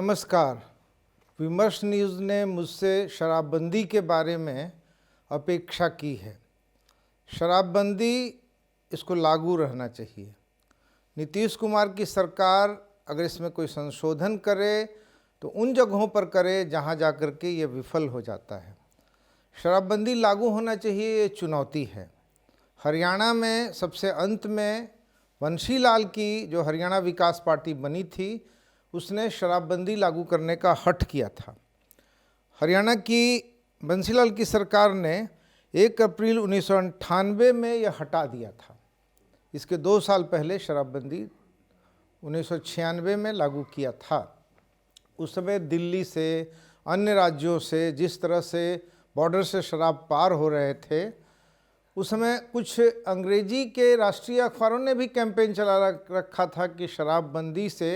नमस्कार। विमर्श न्यूज़ ने मुझसे शराबबंदी के बारे में अपेक्षा की है। शराबबंदी इसको लागू रहना चाहिए। नीतीश कुमार की सरकार अगर इसमें कोई संशोधन करे तो उन जगहों पर करे जहां जाकर के ये विफल हो जाता है। शराबबंदी लागू होना चाहिए, ये चुनौती है। हरियाणा में सबसे अंत में बंशीलाल की जो हरियाणा विकास पार्टी बनी थी उसने शराबबंदी लागू करने का हठ किया था। हरियाणा की बंसीलाल की सरकार ने 1 अप्रैल 1998 में यह हटा दिया था। इसके 2 साल पहले शराबबंदी 1996 में लागू किया था। उस समय दिल्ली से, अन्य राज्यों से जिस तरह से बॉर्डर से शराब पार हो रहे थे, उस समय कुछ अंग्रेजी के राष्ट्रीय अखबारों ने भी कैंपेन चला रखा था कि शराबबंदी से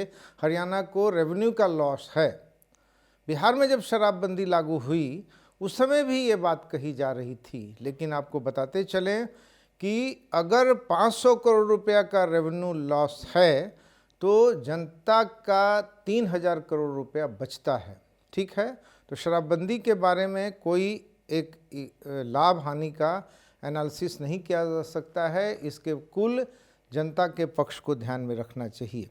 हरियाणा को रेवेन्यू का लॉस है। बिहार में जब शराबबंदी लागू हुई उस समय भी ये बात कही जा रही थी, लेकिन आपको बताते चलें कि अगर 500 करोड़ रुपया का रेवेन्यू लॉस है तो जनता का 3000 करोड़ रुपया बचता है। ठीक है, तो शराबबंदी के बारे में कोई एक लाभ हानि का एनालिसिस नहीं किया जा सकता है। इसके कुल जनता के पक्ष को ध्यान में रखना चाहिए।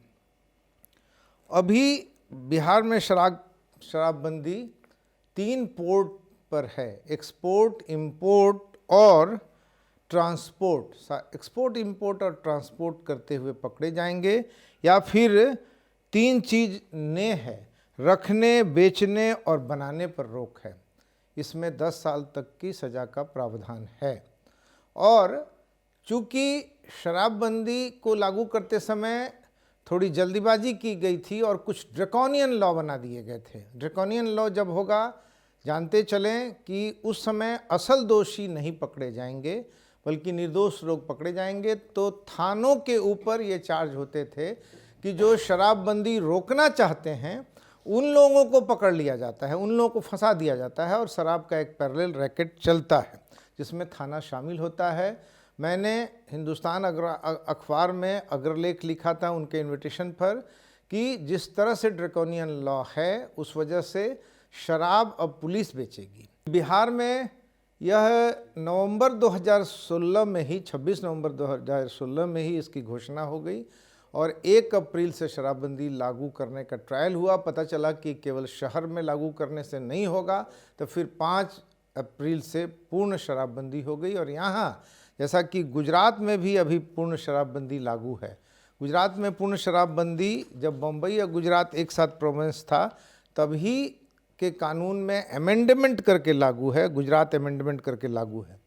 अभी बिहार में शराबबंदी 3 पोर्ट पर है: एक्सपोर्ट, इंपोर्ट और ट्रांसपोर्ट। एक्सपोर्ट, इंपोर्ट और ट्रांसपोर्ट करते हुए पकड़े जाएंगे, या फिर 3 चीज ने है: रखने, बेचने और बनाने पर रोक है। इसमें 10 साल तक की सज़ा का प्रावधान है। और चूँकि शराबबंदी को लागू करते समय थोड़ी जल्दीबाजी की गई थी और कुछ ड्रैकोनियन लॉ बना दिए गए थे। ड्रैकोनियन लॉ जब होगा, जानते चलें कि उस समय असल दोषी नहीं पकड़े जाएंगे बल्कि निर्दोष लोग पकड़े जाएंगे। तो थानों के ऊपर ये चार्ज होते थे कि जो शराबबंदी रोकना चाहते हैं उन लोगों को पकड़ लिया जाता है, उन लोगों को फंसा दिया जाता है और शराब का एक पैरेलल रैकेट चलता है जिसमें थाना शामिल होता है। मैंने हिंदुस्तान अखबार में अग्रलेख लिखा था उनके इनविटेशन पर कि जिस तरह से ड्रैकोनियन लॉ है उस वजह से शराब अब पुलिस बेचेगी। बिहार में यह नवंबर 2016 में ही, 26 नवंबर 2016 में ही इसकी घोषणा हो गई और 1 अप्रैल से शराबबंदी लागू करने का ट्रायल हुआ। पता चला कि केवल शहर में लागू करने से नहीं होगा, तो फिर 5 अप्रैल से पूर्ण शराबबंदी हो गई। और यहाँ जैसा कि गुजरात में भी अभी पूर्ण शराबबंदी लागू है। गुजरात में पूर्ण शराबबंदी जब बम्बई या गुजरात एक साथ प्रोविंस था तभी के कानून में अमेंडमेंट करके लागू है, गुजरात अमेंडमेंट करके लागू है।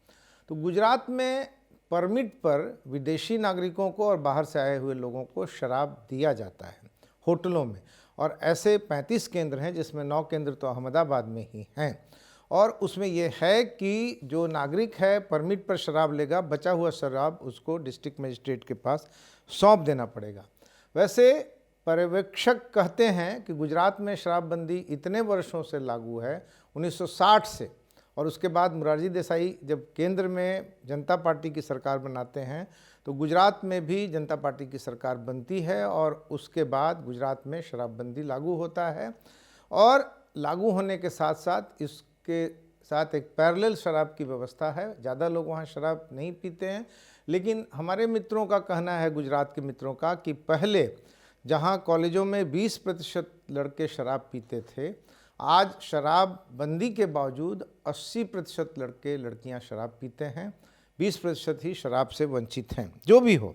तो गुजरात में परमिट पर विदेशी नागरिकों को और बाहर से आए हुए लोगों को शराब दिया जाता है होटलों में, और ऐसे 35 केंद्र हैं जिसमें 9 केंद्र तो अहमदाबाद में ही हैं। और उसमें यह है कि जो नागरिक है परमिट पर शराब लेगा, बचा हुआ शराब उसको डिस्ट्रिक्ट मजिस्ट्रेट के पास सौंप देना पड़ेगा। वैसे पर्यवेक्षक कहते हैं कि गुजरात में शराबबंदी इतने वर्षों से लागू है, 1960 से, और उसके बाद मोरारजी देसाई जब केंद्र में जनता पार्टी की सरकार बनाते हैं तो गुजरात में भी जनता पार्टी की सरकार बनती है और उसके बाद गुजरात में शराबबंदी लागू होता है। और लागू होने के साथ साथ इसके साथ एक पैरेलल शराब की व्यवस्था है। ज़्यादा लोग वहाँ शराब नहीं पीते हैं, लेकिन हमारे मित्रों का कहना है, गुजरात के मित्रों का, कि पहले जहाँ कॉलेजों में 20% लड़के शराब पीते थे, आज शराबबंदी के बावजूद 80% लड़के लड़कियां शराब पीते हैं, 20% ही शराब से वंचित हैं। जो भी हो,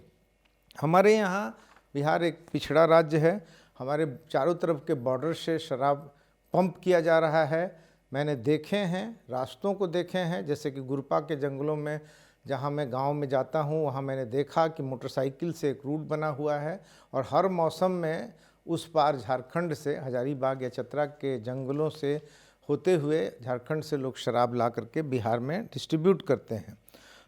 हमारे यहाँ बिहार एक पिछड़ा राज्य है। हमारे चारों तरफ के बॉर्डर से शराब पंप किया जा रहा है। मैंने देखे हैं, रास्तों को देखे हैं, जैसे कि गुरपा के जंगलों में जहाँ मैं गांव में जाता हूँ वहाँ मैंने देखा कि मोटरसाइकिल से एक रूट बना हुआ है और हर मौसम में उस पार झारखंड से, हजारीबाग या चतरा के जंगलों से होते हुए झारखंड से लोग शराब ला करके बिहार में डिस्ट्रीब्यूट करते हैं।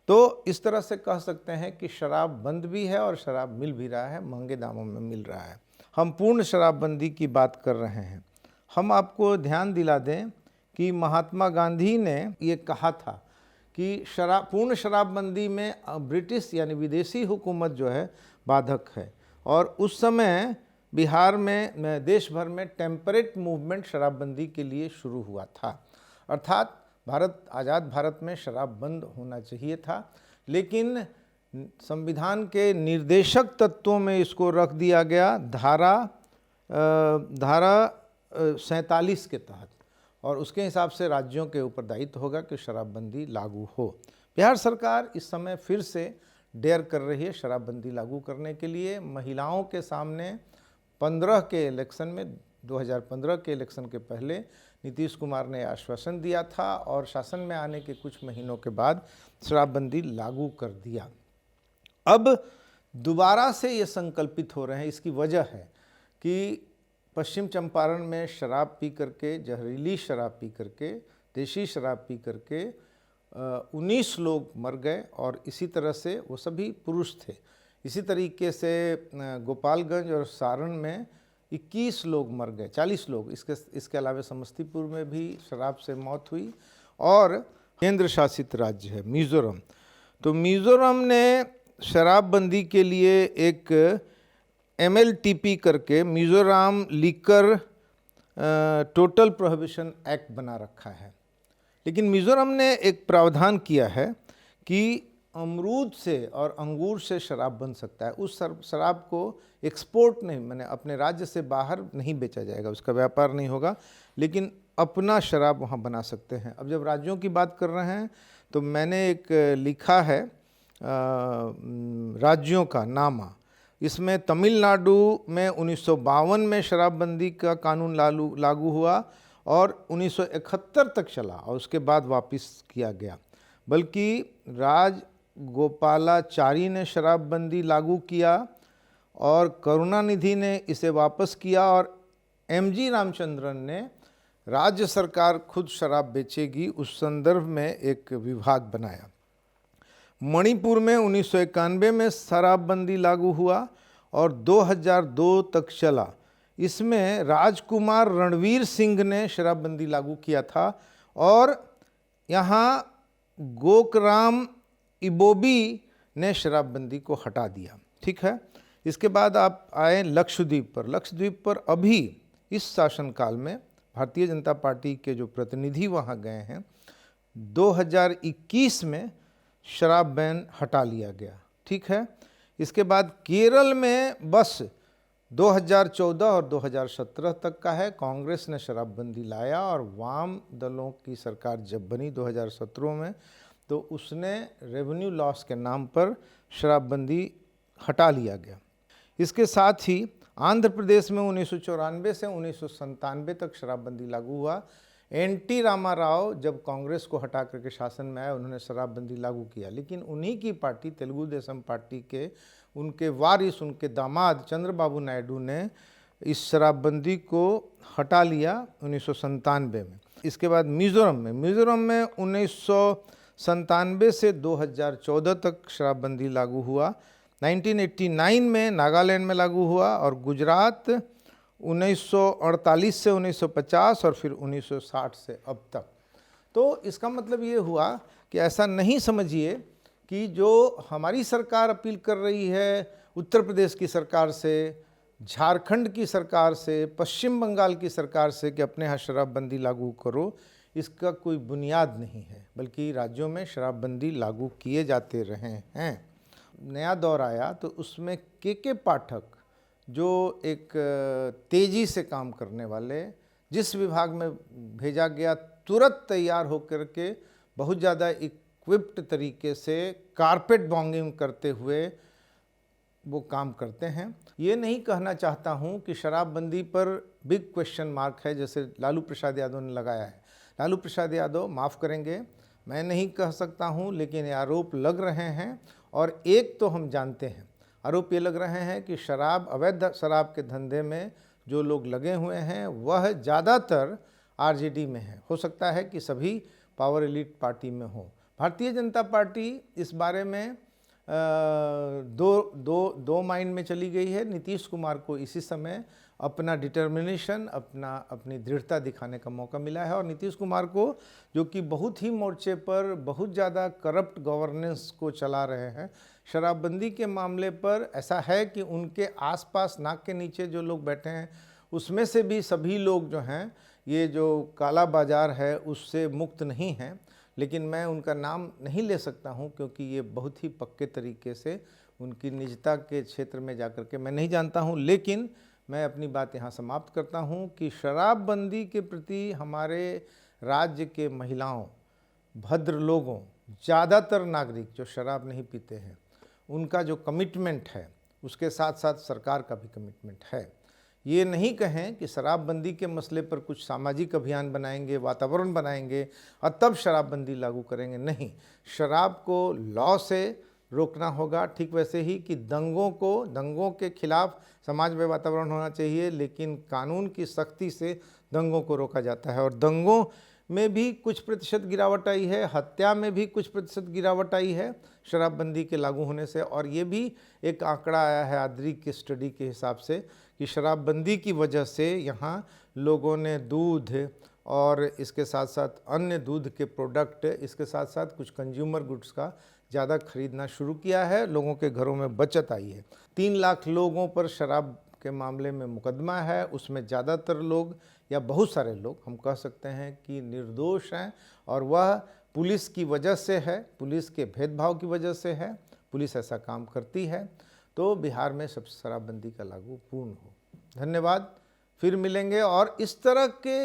तो इस तरह से कह सकते हैं कि शराब बंद भी है और शराब मिल भी रहा है, महंगे दामों में मिल रहा है। हम पूर्ण शराबबंदी की बात कर रहे हैं। हम आपको ध्यान दिला दें कि महात्मा गांधी ने ये कहा था कि पूर्ण शराबबंदी में ब्रिटिश यानी विदेशी हुकूमत जो है बाधक है, और उस समय बिहार में देश भर में टेम्परेट मूवमेंट शराबबंदी के लिए शुरू हुआ था। अर्थात आज़ाद भारत में शराब बंद होना चाहिए था, लेकिन संविधान के निर्देशक तत्वों में इसको रख दिया गया धारा 47 के तहत, और उसके हिसाब से राज्यों के ऊपर दायित्व होगा कि शराबबंदी लागू हो। बिहार सरकार इस समय फिर से डेयर कर रही है शराबबंदी लागू करने के लिए। महिलाओं के सामने 15 के इलेक्शन में 2015 के इलेक्शन के पहले नीतीश कुमार ने आश्वासन दिया था और शासन में आने के कुछ महीनों के बाद शराबबंदी लागू कर दिया। अब दोबारा से ये संकल्पित हो रहे हैं। इसकी वजह है कि पश्चिम चंपारण में शराब पी करके, जहरीली शराब पी करके, देशी शराब पी करके 19 लोग मर गए, और इसी तरह से वो सभी पुरुष थे। इसी तरीके से गोपालगंज और सारण में 21 लोग मर गए, 40 लोग। इसके अलावा समस्तीपुर में भी शराब से मौत हुई। और केंद्र शासित राज्य है मिज़ोरम, तो मिज़ोरम ने शराबबंदी के लिए एक MLTP करके Mizoram liquor total prohibition act बना रखा है। लेकिन मिज़ोरम ने एक प्रावधान किया है कि अमरूद से और अंगूर से शराब बन सकता है। उस शराब को एक्सपोर्ट नहीं, माने अपने राज्य से बाहर नहीं बेचा जाएगा, उसका व्यापार नहीं होगा, लेकिन अपना शराब वहाँ बना सकते हैं। अब जब राज्यों की बात कर रहे हैं तो मैंने एक लिखा है राज्यों का नामा। इसमें तमिलनाडु में 1952 में शराबबंदी का कानून लागू हुआ और 1971 तक चला और उसके बाद वापस किया गया। बल्कि राजगोपालाचारी ने शराबबंदी लागू किया और करुणानिधि ने इसे वापस किया, और MG रामचंद्रन ने राज्य सरकार खुद शराब बेचेगी उस संदर्भ में एक विभाग बनाया। मणिपुर में 1991 में शराबबंदी लागू हुआ और 2002 तक चला। इसमें राजकुमार रणवीर सिंह ने शराबबंदी लागू किया था और यहाँ गोकराम इबोबी ने शराबबंदी को हटा दिया। ठीक है, इसके बाद आप आए लक्षद्वीप पर। लक्षद्वीप पर अभी इस शासनकाल में भारतीय जनता पार्टी के जो प्रतिनिधि वहाँ गए हैं, 2021 में शराब बैन हटा लिया गया। ठीक है, इसके बाद केरल में बस 2014 और 2017 तक का है। कांग्रेस ने शराबबंदी लाया और वाम दलों की सरकार जब बनी 2017 में, तो उसने रेवेन्यू लॉस के नाम पर शराबबंदी हटा लिया गया। इसके साथ ही आंध्र प्रदेश में 1994 से 1997 तक शराबबंदी लागू हुआ। NT रामाराव जब कांग्रेस को हटा करके शासन में आए, उन्होंने शराबबंदी लागू किया, लेकिन उन्हीं की पार्टी तेलुगु देशम पार्टी के उनके वारिस, उनके दामाद चंद्रबाबू नायडू ने इस शराबबंदी को हटा लिया 1997 में। इसके बाद मिज़ोरम में 1997 से 2014 तक शराबबंदी लागू हुआ। 1989 में नागालैंड में लागू हुआ और गुजरात 1948 से 1950 और फिर 1960 से अब तक। तो इसका मतलब ये हुआ कि ऐसा नहीं समझिए कि जो हमारी सरकार अपील कर रही है उत्तर प्रदेश की सरकार से, झारखंड की सरकार से, पश्चिम बंगाल की सरकार से कि अपने यहाँ शराबबंदी लागू करो, इसका कोई बुनियाद नहीं है, बल्कि राज्यों में शराबबंदी लागू किए जाते रहे हैं। नया दौर आया तो उसमें के पाठक, जो एक तेज़ी से काम करने वाले, जिस विभाग में भेजा गया तुरंत तैयार होकर के बहुत ज़्यादा इक्विप्ड तरीके से कारपेट बॉम्बिंग करते हुए वो काम करते हैं। ये नहीं कहना चाहता हूँ कि शराबबंदी पर बिग क्वेश्चन मार्क है जैसे लालू प्रसाद यादव ने लगाया है। लालू प्रसाद यादव माफ़ करेंगे, मैं नहीं कह सकता हूँ, लेकिन ये आरोप लग रहे हैं। और एक तो हम जानते हैं, आरोप ये लग रहे हैं कि शराब, अवैध शराब के धंधे में जो लोग लगे हुए हैं वह ज़्यादातर RJD में है। हो सकता है कि सभी पावर एलिट पार्टी में हो। भारतीय जनता पार्टी इस बारे में दो माइंड में चली गई है। नीतीश कुमार को इसी समय अपना डिटर्मिनेशन, अपनी दृढ़ता दिखाने का मौका मिला है, और नीतीश कुमार को, जो कि बहुत ही मोर्चे पर बहुत ज़्यादा करप्ट गवर्नेंस को चला रहे हैं, शराबबंदी के मामले पर ऐसा है कि उनके आसपास नाक के नीचे जो लोग बैठे हैं उसमें से भी सभी लोग जो हैं ये जो काला बाज़ार है उससे मुक्त नहीं हैं, लेकिन मैं उनका नाम नहीं ले सकता हूं क्योंकि ये बहुत ही पक्के तरीके से उनकी निजता के क्षेत्र में जाकर के मैं नहीं जानता हूं। लेकिन मैं अपनी बात यहाँ समाप्त करता हूं कि शराबबंदी के प्रति हमारे राज्य के महिलाओं, भद्र लोगों, ज़्यादातर नागरिक जो शराब नहीं पीते हैं, उनका जो कमिटमेंट है उसके साथ साथ सरकार का भी कमिटमेंट है। ये नहीं कहें कि शराबबंदी के मसले पर कुछ सामाजिक अभियान बनाएंगे, वातावरण बनाएंगे और तब शराबबंदी लागू करेंगे। नहीं, शराब को लॉ से रोकना होगा। ठीक वैसे ही कि दंगों के खिलाफ समाज में वातावरण होना चाहिए, लेकिन कानून की सख्ती से दंगों को रोका जाता है। और दंगों में भी कुछ प्रतिशत गिरावट आई है, हत्या में भी कुछ प्रतिशत गिरावट आई है शराबबंदी के लागू होने से। और ये भी एक आंकड़ा आया है आद्री की स्टडी के हिसाब से कि शराबबंदी की वजह से यहाँ लोगों ने दूध और इसके साथ साथ अन्य दूध के प्रोडक्ट, इसके साथ साथ कुछ कंज्यूमर गुड्स का ज़्यादा खरीदना शुरू किया है। लोगों के घरों में बचत आई है। 3 लाख लोगों पर शराब के मामले में मुकदमा है, उसमें ज़्यादातर लोग या बहुत सारे लोग हम कह सकते हैं कि निर्दोष हैं और वह पुलिस की वजह से है, पुलिस के भेदभाव की वजह से है। पुलिस ऐसा काम करती है। तो बिहार में सब शराबबंदी का लागू पूर्ण हो। धन्यवाद। फिर मिलेंगे और इस तरह के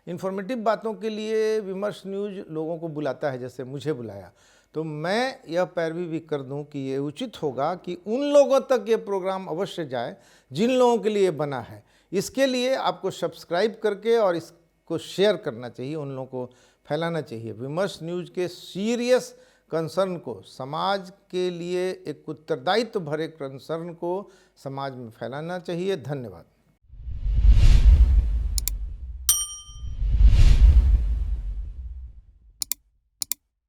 इन्फॉर्मेटिव बातों के लिए विमर्श न्यूज़ लोगों को बुलाता है, जैसे मुझे बुलाया। तो मैं यह पैरवी भी कर दूं कि ये उचित होगा कि उन लोगों तक ये प्रोग्राम अवश्य जाए जिन लोगों के लिए बना है। इसके लिए आपको सब्सक्राइब करके और इसको शेयर करना चाहिए, उन लोगों को फैलाना चाहिए। विमर्श न्यूज़ के सीरियस कंसर्न को, समाज के लिए एक उत्तरदायित्व भरे कंसर्न को समाज में फैलाना चाहिए। धन्यवाद।